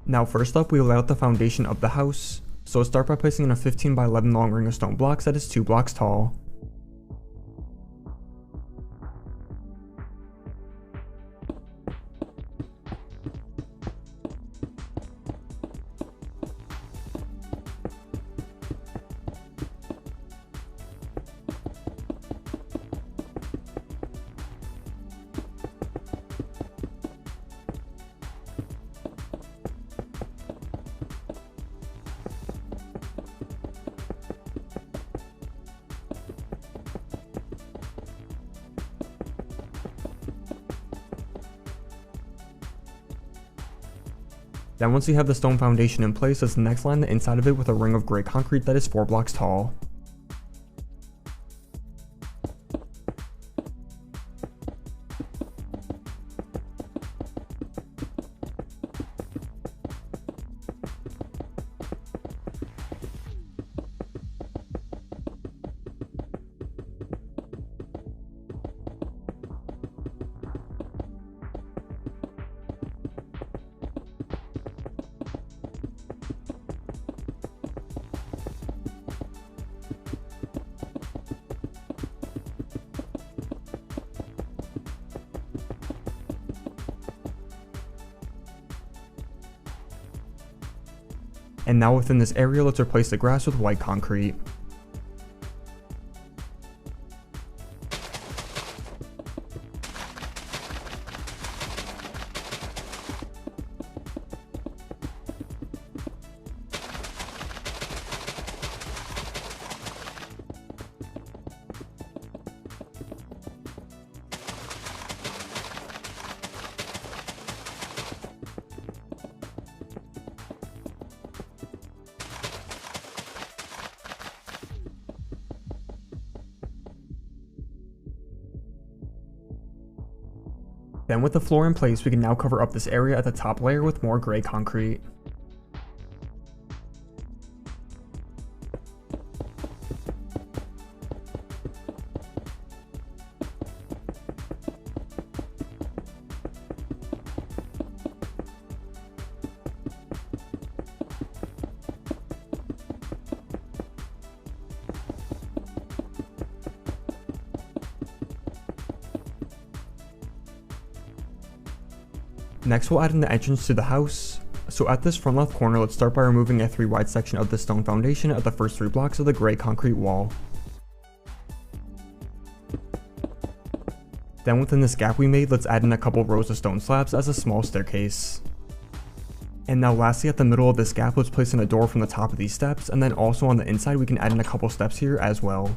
Now first up, we lay out the foundation of the house. So start by placing in a 15 by 11 long ring of stone blocks that is 2 blocks tall. Then once you have the stone foundation in place, let's next line the inside of it with a ring of gray concrete that is 4 blocks tall. And now within this area, let's replace the grass with white concrete. Then with the floor in place, we can now cover up this area at the top layer with more gray concrete. Next we'll add in the entrance to the house. So at this front left corner, let's start by removing a 3 wide section of the stone foundation at the first 3 blocks of the gray concrete wall. Then within this gap we made, let's add in a couple rows of stone slabs as a small staircase. And now lastly, at the middle of this gap, let's place in a door from the top of these steps, and then also on the inside we can add in a couple steps here as well.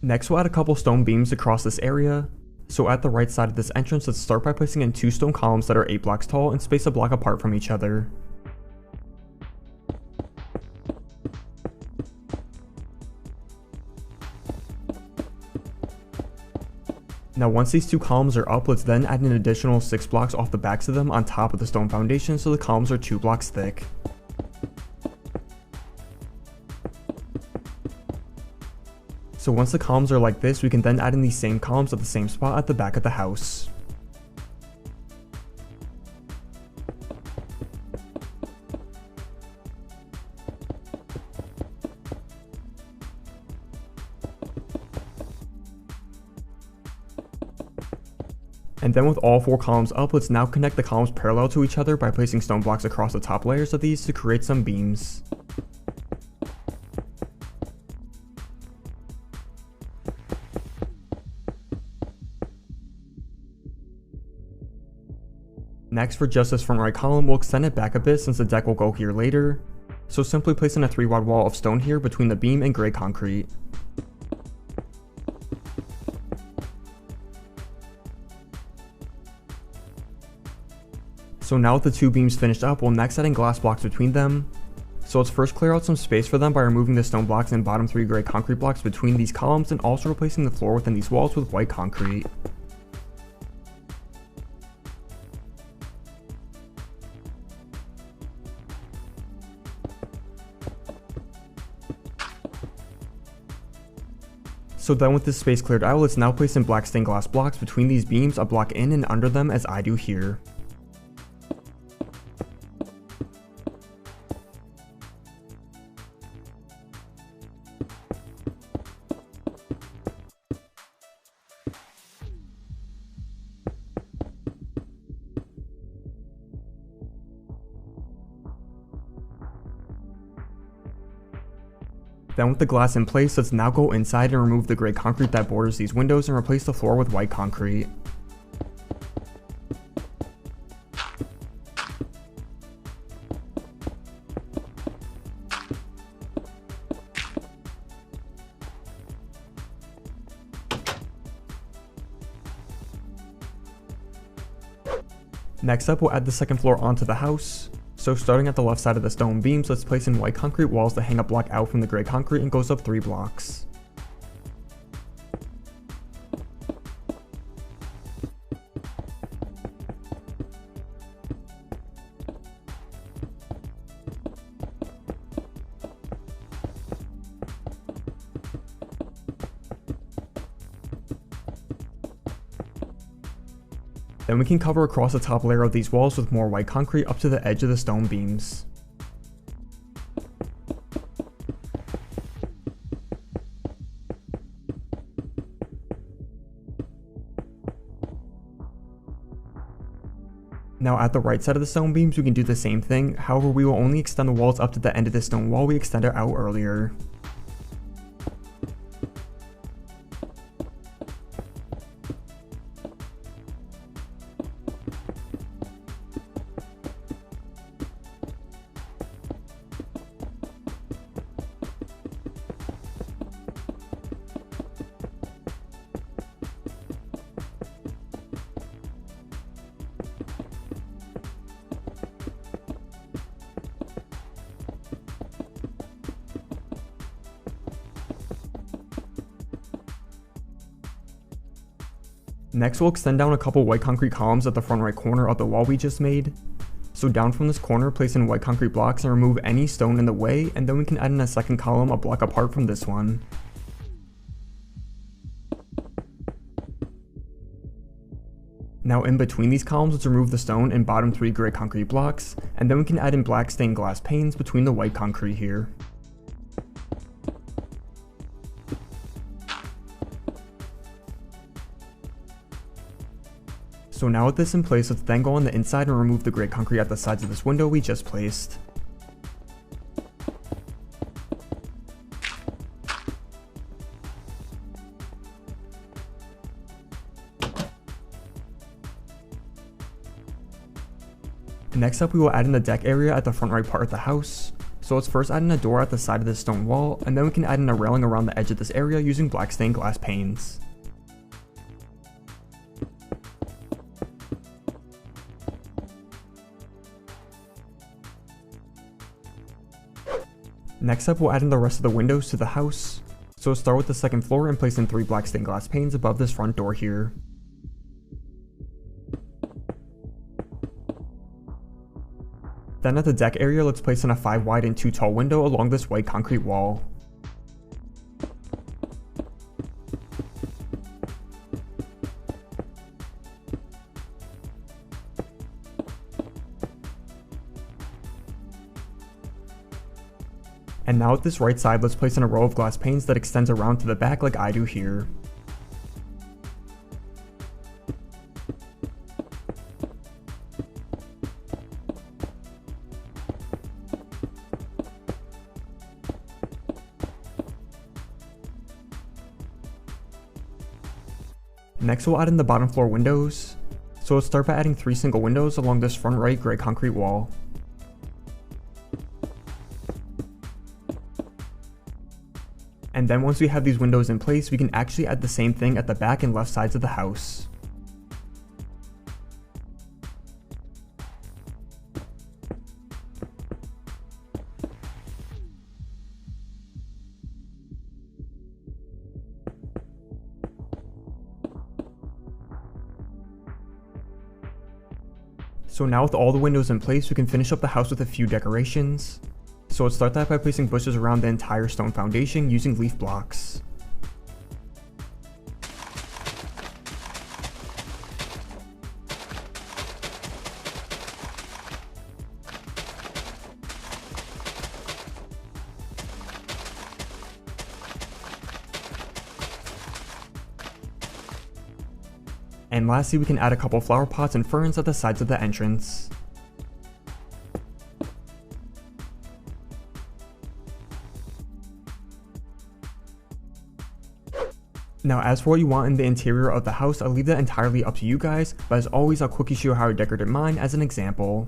Next we'll add a couple stone beams across this area. So at the right side of this entrance, let's start by placing in 2 stone columns that are 8 blocks tall and spaced a block apart from each other. Now once these 2 columns are up, let's then add an additional 6 blocks off the backs of them on top of the stone foundation so the columns are 2 blocks thick. So once the columns are like this, we can then add in these same columns at the same spot at the back of the house. And then with all 4 columns up, let's now connect the columns parallel to each other by placing stone blocks across the top layers of these to create some beams. Next, for just this front right column, we'll extend it back a bit since the deck will go here later. So simply place in a 3 wide wall of stone here between the beam and gray concrete. So now with the 2 beams finished up, we'll next add in glass blocks between them. So let's first clear out some space for them by removing the stone blocks and bottom 3 gray concrete blocks between these columns, and also replacing the floor within these walls with white concrete. So then with this space cleared out, let's now place in black stained glass blocks between these beams, a block in and under them as I do here. Then with the glass in place, let's now go inside and remove the gray concrete that borders these windows and replace the floor with white concrete. Next up, we'll add the second floor onto the house. So starting at the left side of the stone beams, let's place in white concrete walls that hang a block out from the gray concrete and goes up 3 blocks. Then we can cover across the top layer of these walls with more white concrete up to the edge of the stone beams. Now at the right side of the stone beams we can do the same thing, however we will only extend the walls up to the end of the stone wall we extended out earlier. Next we'll extend down a couple white concrete columns at the front right corner of the wall we just made. So down from this corner, place in white concrete blocks and remove any stone in the way, and then we can add in a second column a block apart from this one. Now in between these columns, let's remove the stone and bottom 3 gray concrete blocks, and then we can add in black stained glass panes between the white concrete here. So now with this in place, let's then go on the inside and remove the gray concrete at the sides of this window we just placed. Next up we will add in the deck area at the front right part of the house. So let's first add in a door at the side of this stone wall, and then we can add in a railing around the edge of this area using black stained glass panes. Next up we'll add in the rest of the windows to the house. So let's start with the second floor and place in 3 black stained glass panes above this front door here. Then at the deck area, let's place in a 5 wide and 2 tall window along this white concrete wall. And now at this right side, let's place in a row of glass panes that extends around to the back like I do here. Next we'll add in the bottom floor windows. So let's start by adding 3 single windows along this front right gray concrete wall. And then once we have these windows in place, we can actually add the same thing at the back and left sides of the house. So now with all the windows in place, we can finish up the house with a few decorations. So let's start that by placing bushes around the entire stone foundation using leaf blocks. And lastly, we can add a couple flower pots and ferns at the sides of the entrance. Now as for what you want in the interior of the house, I'll leave that entirely up to you guys, but as always I'll quickly show you how I decorated mine as an example.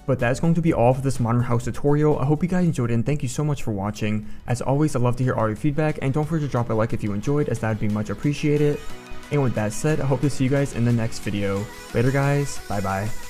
But that is going to be all for this modern house tutorial. I hope you guys enjoyed it and thank you so much for watching. As always, I'd love to hear all your feedback and don't forget to drop a like if you enjoyed, as that would be much appreciated. And with that said, I hope to see you guys in the next video. Later guys, bye bye.